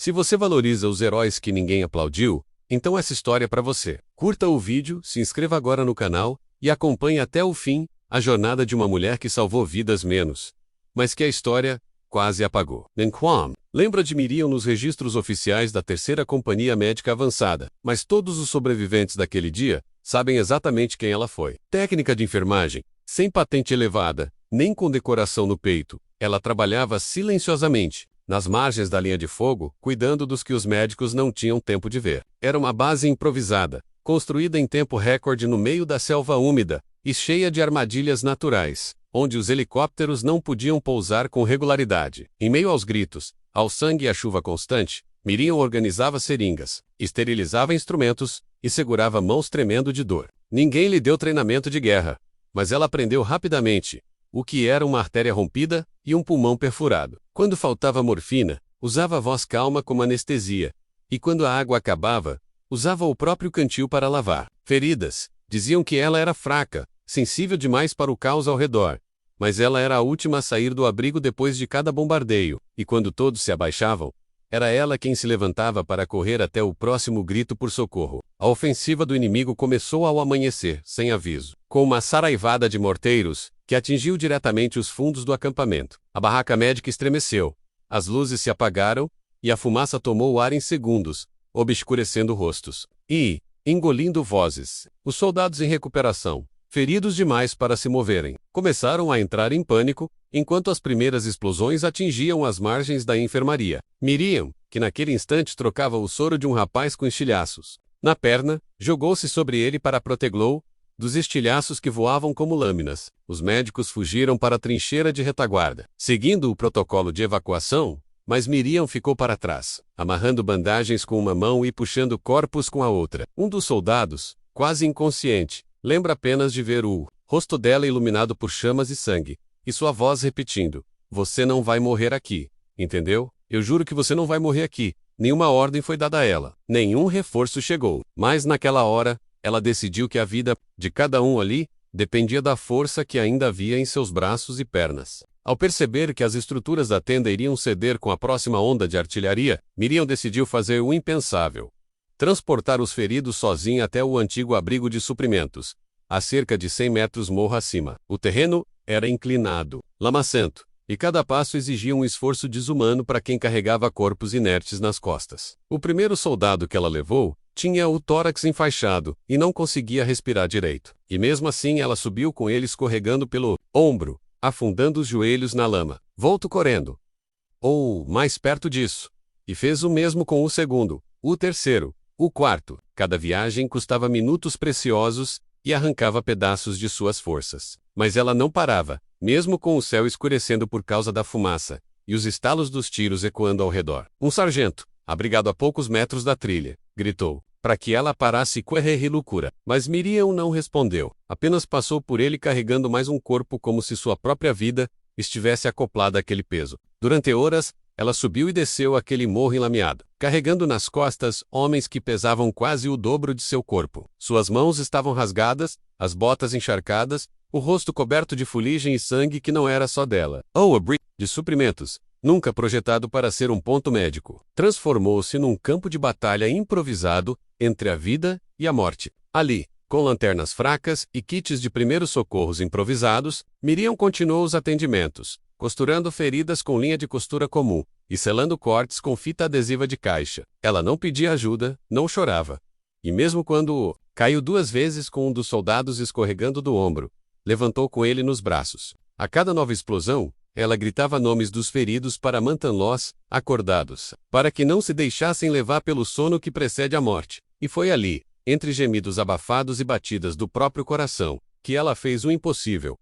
Se você valoriza os heróis que ninguém aplaudiu, então essa história é para você. Curta o vídeo, se inscreva agora no canal e acompanhe até o fim a jornada de uma mulher que salvou vidas menos, mas que a história quase apagou. Nenquam lembra de Miriam nos registros oficiais da Terceira Companhia Médica Avançada, mas todos os sobreviventes daquele dia sabem exatamente quem ela foi. Técnica de enfermagem, sem patente elevada, nem condecoração no peito, ela trabalhava silenciosamente, nas margens da linha de fogo, cuidando dos que os médicos não tinham tempo de ver. Era uma base improvisada, construída em tempo recorde no meio da selva úmida e cheia de armadilhas naturais, onde os helicópteros não podiam pousar com regularidade. Em meio aos gritos, ao sangue e à chuva constante, Miriam organizava seringas, esterilizava instrumentos e segurava mãos tremendo de dor. Ninguém lhe deu treinamento de guerra, mas ela aprendeu rapidamente o que era uma artéria rompida e um pulmão perfurado. Quando faltava morfina, usava a voz calma como anestesia, e quando a água acabava, usava o próprio cantil para lavar. Feridas, diziam que ela era fraca, sensível demais para o caos ao redor, mas ela era a última a sair do abrigo depois de cada bombardeio, e quando todos se abaixavam, era ela quem se levantava para correr até o próximo grito por socorro. A ofensiva do inimigo começou ao amanhecer, sem aviso, com uma saraivada de morteiros, que atingiu diretamente os fundos do acampamento. A barraca médica estremeceu, as luzes se apagaram, e a fumaça tomou o ar em segundos, obscurecendo rostos e engolindo vozes. Os soldados em recuperação, feridos demais para se moverem, começaram a entrar em pânico, enquanto as primeiras explosões atingiam as margens da enfermaria. Miriam, que naquele instante trocava o soro de um rapaz com estilhaços na perna, jogou-se sobre ele para protegê-lo dos estilhaços que voavam como lâminas. Os médicos fugiram para a trincheira de retaguarda, seguindo o protocolo de evacuação, mas Miriam ficou para trás, amarrando bandagens com uma mão e puxando corpos com a outra. Um dos soldados, quase inconsciente, lembra apenas de ver o rosto dela iluminado por chamas e sangue, e sua voz repetindo: "Você não vai morrer aqui, entendeu? Eu juro que você não vai morrer aqui." Nenhuma ordem foi dada a ela, nenhum reforço chegou, mas naquela hora, ela decidiu que a vida de cada um ali dependia da força que ainda havia em seus braços e pernas. Ao perceber que as estruturas da tenda iriam ceder com a próxima onda de artilharia, Miriam decidiu fazer o impensável: transportar os feridos sozinha até o antigo abrigo de suprimentos, a cerca de 100 metros morro acima. O terreno era inclinado, lamacento, e cada passo exigia um esforço desumano para quem carregava corpos inertes nas costas. O primeiro soldado que ela levou tinha o tórax enfaixado e não conseguia respirar direito. E mesmo assim ela subiu com ele escorregando pelo ombro, afundando os joelhos na lama. Voltou correndo, ou mais perto disso, e fez o mesmo com o segundo, o terceiro, o quarto. Cada viagem custava minutos preciosos e arrancava pedaços de suas forças. Mas ela não parava, mesmo com o céu escurecendo por causa da fumaça, e os estalos dos tiros ecoando ao redor. Um sargento, abrigado a poucos metros da trilha, gritou, para que ela parasse correr loucura. Mas Miriam não respondeu, apenas passou por ele carregando mais um corpo como se sua própria vida estivesse acoplada àquele peso. Durante horas, ela subiu e desceu aquele morro enlameado, carregando nas costas homens que pesavam quase o dobro de seu corpo. Suas mãos estavam rasgadas, as botas encharcadas, o rosto coberto de fuligem e sangue que não era só dela. O abrigo de suprimentos, nunca projetado para ser um ponto médico, transformou-se num campo de batalha improvisado entre a vida e a morte. Ali, com lanternas fracas e kits de primeiros socorros improvisados, Miriam continuou os atendimentos, costurando feridas com linha de costura comum e selando cortes com fita adesiva de caixa. Ela não pedia ajuda, não chorava. E mesmo quando caiu 2 vezes com um dos soldados escorregando do ombro, levantou com ele nos braços. A cada nova explosão, ela gritava nomes dos feridos para mantê-los acordados, para que não se deixassem levar pelo sono que precede a morte. E foi ali, entre gemidos abafados e batidas do próprio coração, que ela fez o impossível.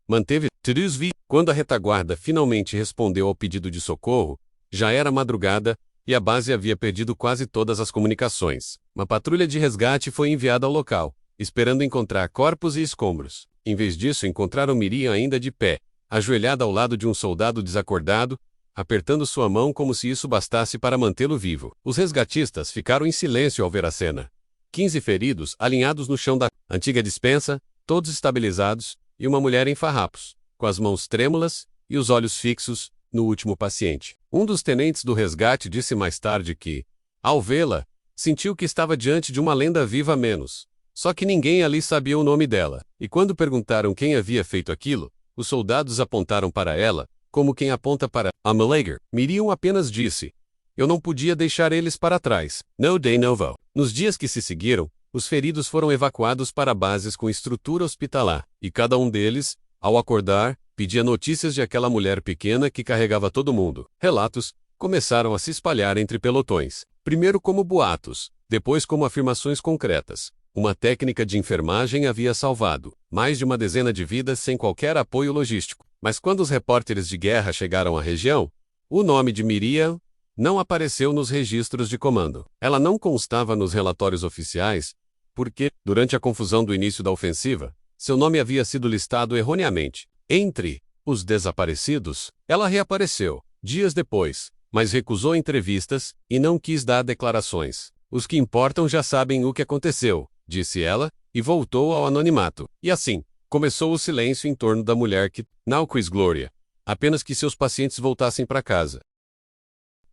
Manteve Trusvi. Quando a retaguarda finalmente respondeu ao pedido de socorro, já era madrugada, e a base havia perdido quase todas as comunicações. Uma patrulha de resgate foi enviada ao local, esperando encontrar corpos e escombros. Em vez disso, encontraram Miriam ainda de pé, ajoelhada ao lado de um soldado desacordado, apertando sua mão como se isso bastasse para mantê-lo vivo. Os resgatistas ficaram em silêncio ao ver a cena. 15 feridos alinhados no chão da antiga despensa, todos estabilizados, e uma mulher em farrapos, com as mãos trêmulas e os olhos fixos, no último paciente. Um dos tenentes do resgate disse mais tarde que, ao vê-la, sentiu que estava diante de uma lenda viva a menos. Só que ninguém ali sabia o nome dela. E quando perguntaram quem havia feito aquilo, os soldados apontaram para ela, como quem aponta para a Malager. Miriam apenas disse: "Eu não podia deixar eles para trás." No de novo. Nos dias que se seguiram, os feridos foram evacuados para bases com estrutura hospitalar, e cada um deles, ao acordar, pedia notícias de aquela mulher pequena que carregava todo mundo. Relatos começaram a se espalhar entre pelotões, primeiro como boatos, depois como afirmações concretas. Uma técnica de enfermagem havia salvado mais de uma dezena de vidas sem qualquer apoio logístico. Mas quando os repórteres de guerra chegaram à região, o nome de Miriam não apareceu nos registros de comando. Ela não constava nos relatórios oficiais, porque, durante a confusão do início da ofensiva, seu nome havia sido listado erroneamente. Entre os desaparecidos, ela reapareceu, dias depois, mas recusou entrevistas e não quis dar declarações. "Os que importam já sabem o que aconteceu", disse ela, e voltou ao anonimato. E assim, começou o silêncio em torno da mulher que não quis glória, apenas que seus pacientes voltassem para casa.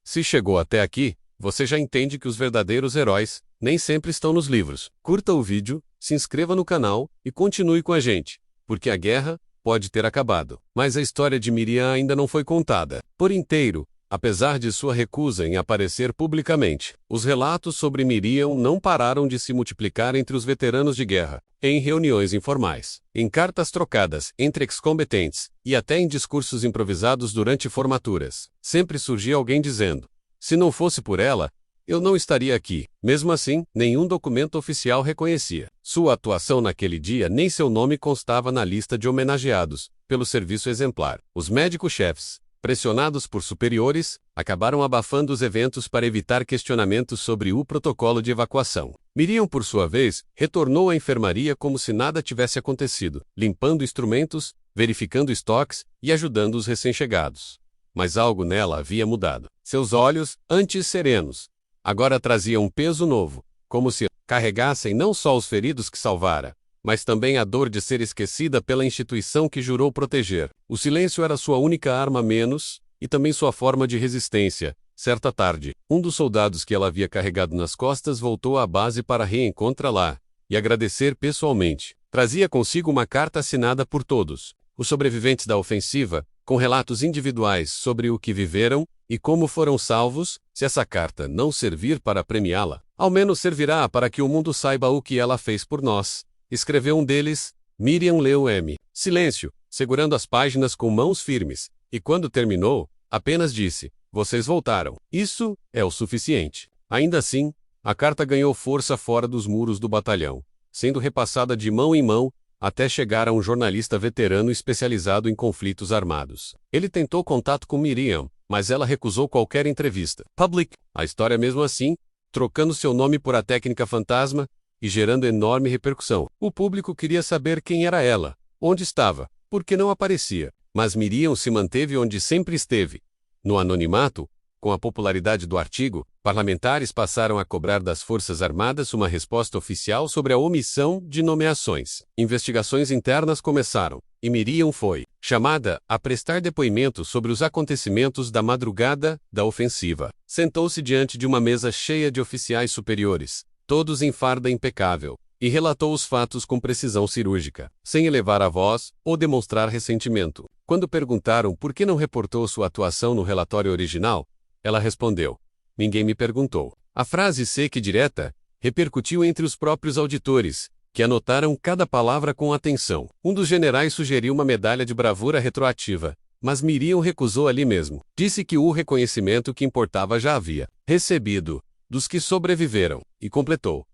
Se chegou até aqui, você já entende que os verdadeiros heróis nem sempre estão nos livros. Curta o vídeo, se inscreva no canal e continue com a gente, porque a guerra pode ter acabado, mas a história de Miriam ainda não foi contada por inteiro. Apesar de sua recusa em aparecer publicamente, os relatos sobre Miriam não pararam de se multiplicar entre os veteranos de guerra, em reuniões informais, em cartas trocadas entre ex-combatentes e até em discursos improvisados durante formaturas. Sempre surgia alguém dizendo: "Se não fosse por ela, eu não estaria aqui." Mesmo assim, nenhum documento oficial reconhecia sua atuação naquele dia, nem seu nome constava na lista de homenageados pelo serviço exemplar. Os médicos-chefes, pressionados por superiores, acabaram abafando os eventos para evitar questionamentos sobre o protocolo de evacuação. Miriam, por sua vez, retornou à enfermaria como se nada tivesse acontecido, limpando instrumentos, verificando estoques e ajudando os recém-chegados. Mas algo nela havia mudado. Seus olhos, antes serenos, agora traziam um peso novo, como se carregassem não só os feridos que salvara, mas também a dor de ser esquecida pela instituição que jurou proteger. O silêncio era sua única arma menos, e também sua forma de resistência. Certa tarde, um dos soldados que ela havia carregado nas costas voltou à base para reencontrá-la e agradecer pessoalmente. Trazia consigo uma carta assinada por todos os sobreviventes da ofensiva, com relatos individuais sobre o que viveram e como foram salvos. Se essa carta não servir para premiá-la, ao menos servirá para que o mundo saiba o que ela fez por nós. Escreveu um deles. Miriam leu silêncio, segurando as páginas com mãos firmes, e quando terminou, apenas disse: "Vocês voltaram. Isso é o suficiente." Ainda assim, a carta ganhou força fora dos muros do batalhão, sendo repassada de mão em mão, até chegar a um jornalista veterano especializado em conflitos armados. Ele tentou contato com Miriam, mas ela recusou qualquer entrevista. Public. A história mesmo assim, trocando seu nome por a técnica fantasma, e gerando enorme repercussão. O público queria saber quem era ela, onde estava, por que não aparecia. Mas Miriam se manteve onde sempre esteve, no anonimato. Com a popularidade do artigo, parlamentares passaram a cobrar das Forças Armadas uma resposta oficial sobre a omissão de nomeações. Investigações internas começaram, e Miriam foi chamada a prestar depoimento sobre os acontecimentos da madrugada da ofensiva. Sentou-se diante de uma mesa cheia de oficiais superiores, todos em farda impecável, e relatou os fatos com precisão cirúrgica, sem elevar a voz ou demonstrar ressentimento. Quando perguntaram por que não reportou sua atuação no relatório original, ela respondeu: "Ninguém me perguntou." A frase seca e direta repercutiu entre os próprios auditores, que anotaram cada palavra com atenção. Um dos generais sugeriu uma medalha de bravura retroativa, mas Miriam recusou ali mesmo. Disse que o reconhecimento que importava já havia recebido dos que sobreviveram, e completou: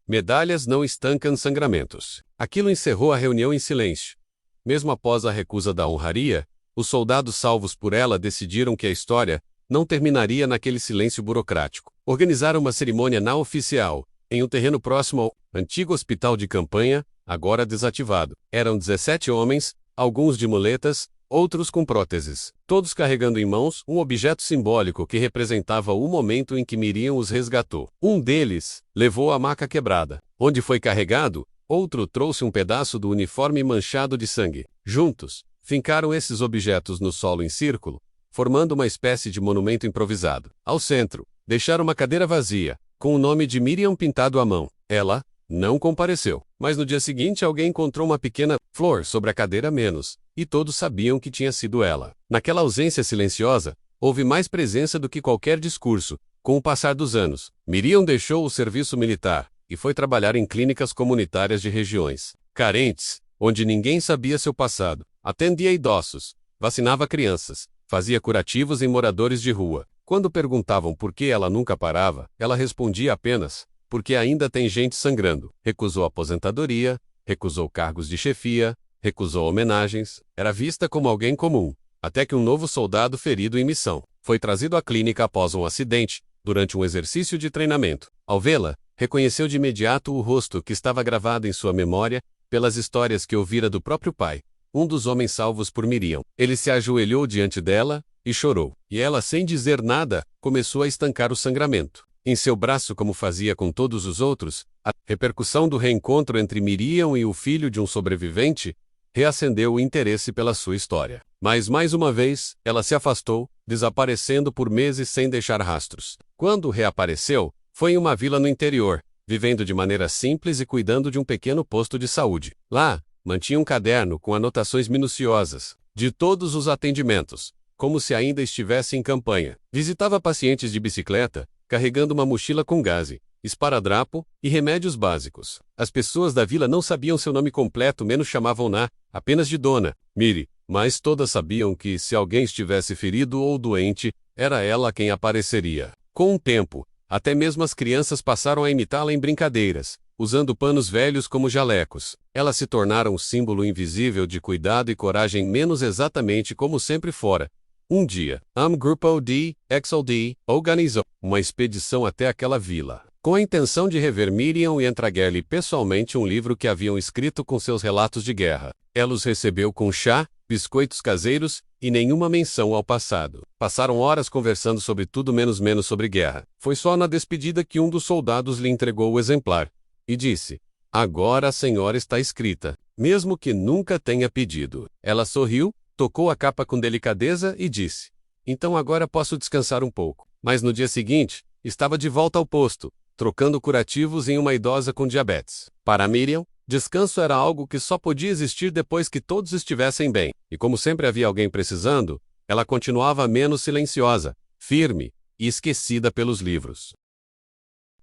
"Medalhas não estancam sangramentos." Aquilo encerrou a reunião em silêncio. Mesmo após a recusa da honraria, os soldados salvos por ela decidiram que a história não terminaria naquele silêncio burocrático. Organizaram uma cerimônia não oficial, em um terreno próximo ao antigo hospital de campanha, agora desativado. Eram 17 homens, alguns de muletas, outros com próteses, todos carregando em mãos um objeto simbólico que representava o momento em que Miriam os resgatou. Um deles levou a maca quebrada. Onde foi carregado, outro trouxe um pedaço do uniforme manchado de sangue. Juntos, fincaram esses objetos no solo em círculo, formando uma espécie de monumento improvisado. Ao centro, deixaram uma cadeira vazia, com o nome de Miriam pintado à mão. Ela não compareceu, mas no dia seguinte alguém encontrou uma pequena flor sobre a cadeira menos, e todos sabiam que tinha sido ela. Naquela ausência silenciosa, houve mais presença do que qualquer discurso. Com o passar dos anos, Miriam deixou o serviço militar e foi trabalhar em clínicas comunitárias de regiões carentes, onde ninguém sabia seu passado. Atendia idosos, vacinava crianças, fazia curativos em moradores de rua. Quando perguntavam por que ela nunca parava, ela respondia apenas: porque ainda tem gente sangrando. Recusou aposentadoria, recusou cargos de chefia, recusou homenagens, era vista como alguém comum, até que um novo soldado ferido em missão foi trazido à clínica após um acidente, durante um exercício de treinamento. Ao vê-la, reconheceu de imediato o rosto que estava gravado em sua memória, pelas histórias que ouvira do próprio pai, um dos homens salvos por Miriam. Ele se ajoelhou diante dela e chorou, e ela, sem dizer nada, começou a estancar o sangramento em seu braço como fazia com todos os outros. A repercussão do reencontro entre Miriam e o filho de um sobrevivente reacendeu o interesse pela sua história. Mas mais uma vez, ela se afastou, desaparecendo por meses sem deixar rastros. Quando reapareceu, foi em uma vila no interior, vivendo de maneira simples e cuidando de um pequeno posto de saúde. Lá, mantinha um caderno com anotações minuciosas de todos os atendimentos, como se ainda estivesse em campanha. Visitava pacientes de bicicleta, carregando uma mochila com gaze, esparadrapo e remédios básicos. As pessoas da vila não sabiam seu nome completo, menos chamavam-na apenas de Dona Miri, mas todas sabiam que, se alguém estivesse ferido ou doente, era ela quem apareceria. Com o tempo, até mesmo as crianças passaram a imitá-la em brincadeiras, usando panos velhos como jalecos. Elas se tornaram um símbolo invisível de cuidado e coragem, menos exatamente como sempre fora. Um dia, Grupo de XLD organizou uma expedição até aquela vila, com a intenção de rever Miriam e entregar-lhe pessoalmente um livro que haviam escrito com seus relatos de guerra. Ela os recebeu com chá, biscoitos caseiros e nenhuma menção ao passado. Passaram horas conversando sobre tudo menos sobre guerra. Foi só na despedida que um dos soldados lhe entregou o exemplar e disse: "Agora a senhora está escrita, mesmo que nunca tenha pedido." Ela sorriu, tocou a capa com delicadeza e disse: "Então agora posso descansar um pouco." Mas no dia seguinte, estava de volta ao posto, trocando curativos em uma idosa com diabetes. Para Miriam, descanso era algo que só podia existir depois que todos estivessem bem, e como sempre havia alguém precisando, ela continuava menos silenciosa, firme e esquecida pelos livros.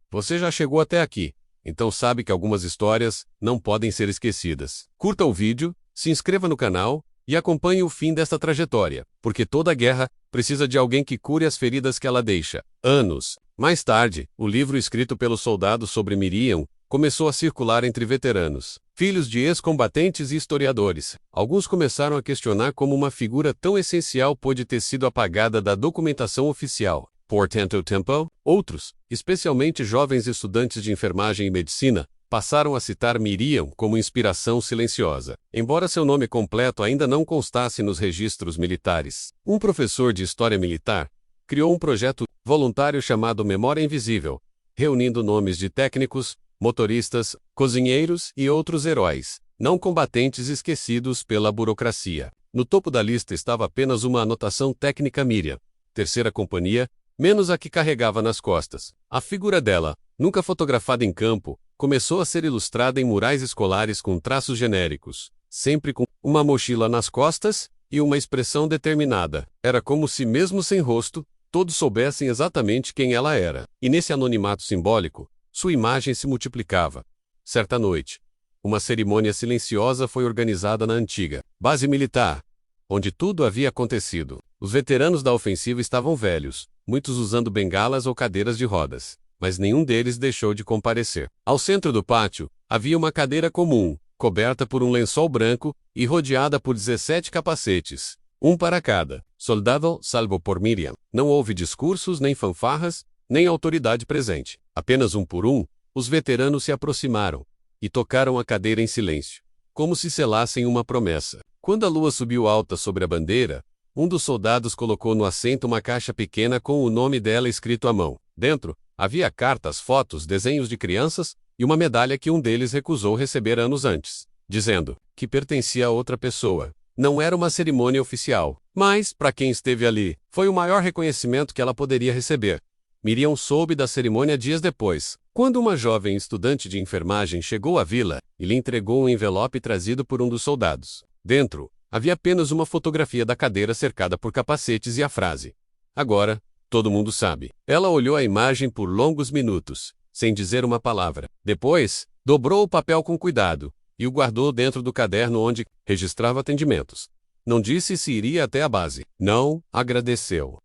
Você já chegou até aqui, então sabe que algumas histórias não podem ser esquecidas. Curta o vídeo, se inscreva no canal e acompanhe o fim desta trajetória, porque toda guerra precisa de alguém que cure as feridas que ela deixa. Anos mais tarde, o livro escrito pelos soldados sobre Miriam começou a circular entre veteranos, filhos de ex-combatentes e historiadores. Alguns começaram a questionar como uma figura tão essencial pôde ter sido apagada da documentação oficial. Por tanto tempo, outros, especialmente jovens estudantes de enfermagem e medicina, passaram a citar Miriam como inspiração silenciosa, embora seu nome completo ainda não constasse nos registros militares. Um professor de história militar criou um projeto voluntário chamado Memória Invisível, reunindo nomes de técnicos, motoristas, cozinheiros e outros heróis, não combatentes esquecidos pela burocracia. No topo da lista estava apenas uma anotação técnica: Miriam, terceira companhia, menos a que carregava nas costas. A figura dela, nunca fotografada em campo, começou a ser ilustrada em murais escolares com traços genéricos, sempre com uma mochila nas costas e uma expressão determinada. Era como se, mesmo sem rosto, todos soubessem exatamente quem ela era. E nesse anonimato simbólico, sua imagem se multiplicava. Certa noite, uma cerimônia silenciosa foi organizada na antiga base militar, onde tudo havia acontecido. Os veteranos da ofensiva estavam velhos, muitos usando bengalas ou cadeiras de rodas, mas nenhum deles deixou de comparecer. Ao centro do pátio, havia uma cadeira comum, coberta por um lençol branco e rodeada por 17 capacetes, um para cada soldado, salvo por Miriam. Não houve discursos, nem fanfarras, nem autoridade presente. Apenas um por um, os veteranos se aproximaram e tocaram a cadeira em silêncio, como se selassem uma promessa. Quando a lua subiu alta sobre a bandeira, um dos soldados colocou no assento uma caixa pequena com o nome dela escrito à mão. Dentro, havia cartas, fotos, desenhos de crianças e uma medalha que um deles recusou receber anos antes, dizendo que pertencia a outra pessoa. Não era uma cerimônia oficial, mas, para quem esteve ali, foi o maior reconhecimento que ela poderia receber. Miriam soube da cerimônia dias depois, quando uma jovem estudante de enfermagem chegou à vila e lhe entregou um envelope trazido por um dos soldados. Dentro, havia apenas uma fotografia da cadeira cercada por capacetes e a frase: "Agora, todo mundo sabe." Ela olhou a imagem por longos minutos, sem dizer uma palavra. Depois, dobrou o papel com cuidado e o guardou dentro do caderno onde registrava atendimentos. Não disse se iria até a base. Não agradeceu.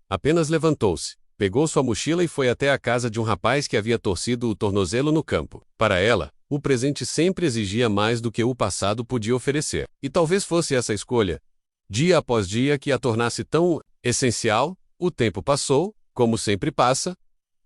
Apenas levantou-se, pegou sua mochila e foi até a casa de um rapaz que havia torcido o tornozelo no campo. Para ela, o presente sempre exigia mais do que o passado podia oferecer. E talvez fosse essa escolha, dia após dia, que a tornasse tão essencial. O tempo passou, como sempre passa,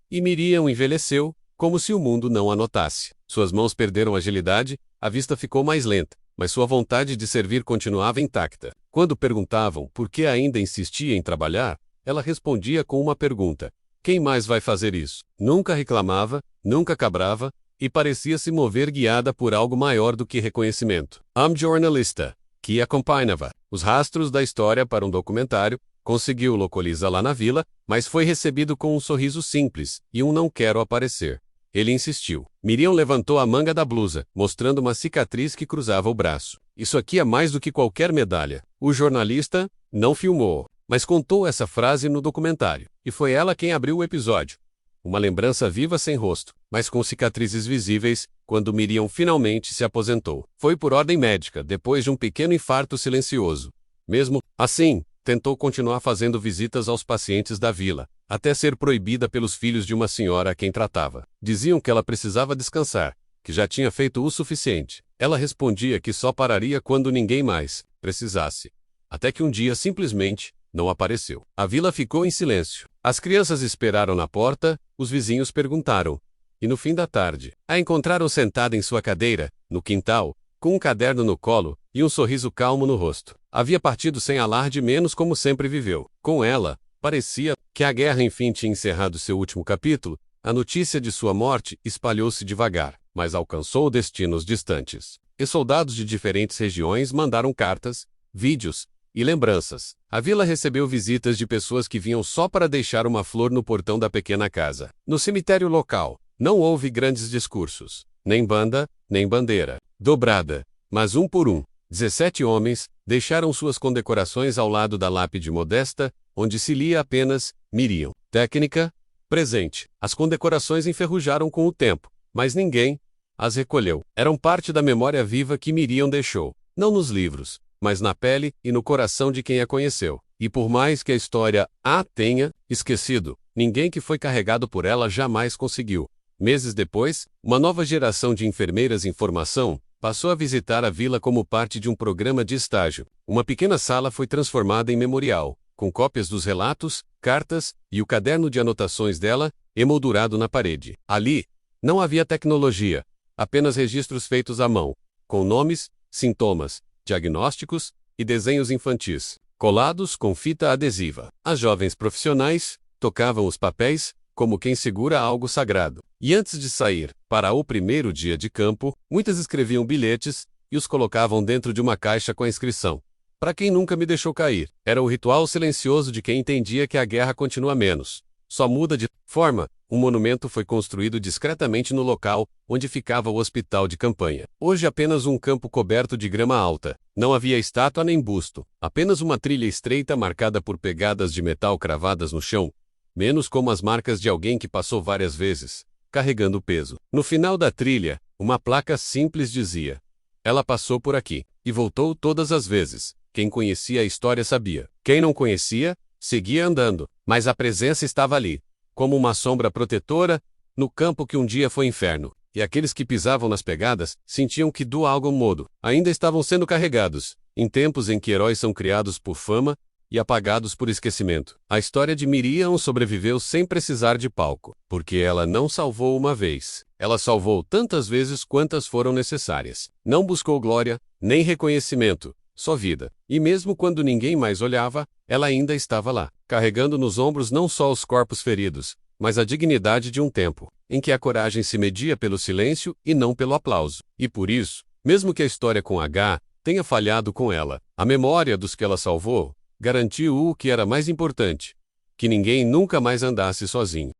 e Miriam envelheceu, como se o mundo não a notasse. Suas mãos perderam agilidade, a vista ficou mais lenta, mas sua vontade de servir continuava intacta. Quando perguntavam por que ainda insistia em trabalhar, ela respondia com uma pergunta: quem mais vai fazer isso? Nunca reclamava, nunca cabrava, e parecia se mover guiada por algo maior do que reconhecimento. A jornalista, que acompanhava os rastros da história para um documentário, conseguiu localizá-la na vila, mas foi recebido com um sorriso simples e um "não quero aparecer." Ele insistiu. Miriam levantou a manga da blusa, mostrando uma cicatriz que cruzava o braço. "Isso aqui é mais do que qualquer medalha." O jornalista não filmou, mas contou essa frase no documentário, e foi ela quem abriu o episódio. Uma lembrança viva sem rosto, mas com cicatrizes visíveis, quando Miriam finalmente se aposentou. Foi por ordem médica, depois de um pequeno infarto silencioso. Mesmo assim, tentou continuar fazendo visitas aos pacientes da vila, até ser proibida pelos filhos de uma senhora a quem tratava. Diziam que ela precisava descansar, que já tinha feito o suficiente. Ela respondia que só pararia quando ninguém mais precisasse. Até que um dia simplesmente não apareceu. A vila ficou em silêncio. As crianças esperaram na porta, os vizinhos perguntaram. E no fim da tarde, a encontraram sentada em sua cadeira, no quintal, com um caderno no colo e um sorriso calmo no rosto. Havia partido sem alarde, menos como sempre viveu. Com ela, parecia que a guerra enfim tinha encerrado seu último capítulo. A notícia de sua morte espalhou-se devagar, mas alcançou destinos distantes. E soldados de diferentes regiões mandaram cartas, vídeos e lembranças. A vila recebeu visitas de pessoas que vinham só para deixar uma flor no portão da pequena casa. No cemitério local, não houve grandes discursos, nem banda, nem bandeira dobrada, mas um por um, 17 homens deixaram suas condecorações ao lado da lápide modesta, onde se lia apenas Miriam. Técnica, presente. As condecorações enferrujaram com o tempo, mas ninguém as recolheu. Eram parte da memória viva que Miriam deixou, não nos livros, mas na pele e no coração de quem a conheceu. E por mais que a história a tenha esquecido, ninguém que foi carregado por ela jamais conseguiu. Meses depois, uma nova geração de enfermeiras em formação passou a visitar a vila como parte de um programa de estágio. Uma pequena sala foi transformada em memorial, com cópias dos relatos, cartas e o caderno de anotações dela, emoldurado na parede. Ali, não havia tecnologia, apenas registros feitos à mão, com nomes, sintomas, diagnósticos e desenhos infantis, colados com fita adesiva. As jovens profissionais tocavam os papéis como quem segura algo sagrado. E antes de sair para o primeiro dia de campo, muitas escreviam bilhetes e os colocavam dentro de uma caixa com a inscrição: "Para quem nunca me deixou cair." Era o ritual silencioso de quem entendia que a guerra continua menos. Só muda de forma. Um monumento foi construído discretamente no local onde ficava o hospital de campanha. Hoje apenas um campo coberto de grama alta. Não havia estátua nem busto. Apenas uma trilha estreita marcada por pegadas de metal cravadas no chão, menos como as marcas de alguém que passou várias vezes, carregando peso. No final da trilha, uma placa simples dizia: "Ela passou por aqui e voltou todas as vezes." Quem conhecia a história sabia. Quem não conhecia, seguia andando, mas a presença estava ali, como uma sombra protetora, no campo que um dia foi inferno. E aqueles que pisavam nas pegadas sentiam que, do algum modo, ainda estavam sendo carregados, em tempos em que heróis são criados por fama e apagados por esquecimento. A história de Miriam sobreviveu sem precisar de palco, porque ela não salvou uma vez. Ela salvou tantas vezes quantas foram necessárias. Não buscou glória, nem reconhecimento, só vida. E mesmo quando ninguém mais olhava, ela ainda estava lá, carregando nos ombros não só os corpos feridos, mas a dignidade de um tempo em que a coragem se media pelo silêncio e não pelo aplauso. E por isso, mesmo que a história com H tenha falhado com ela. A memória dos que ela salvou garantiu o que era mais importante: que ninguém nunca mais andasse sozinho.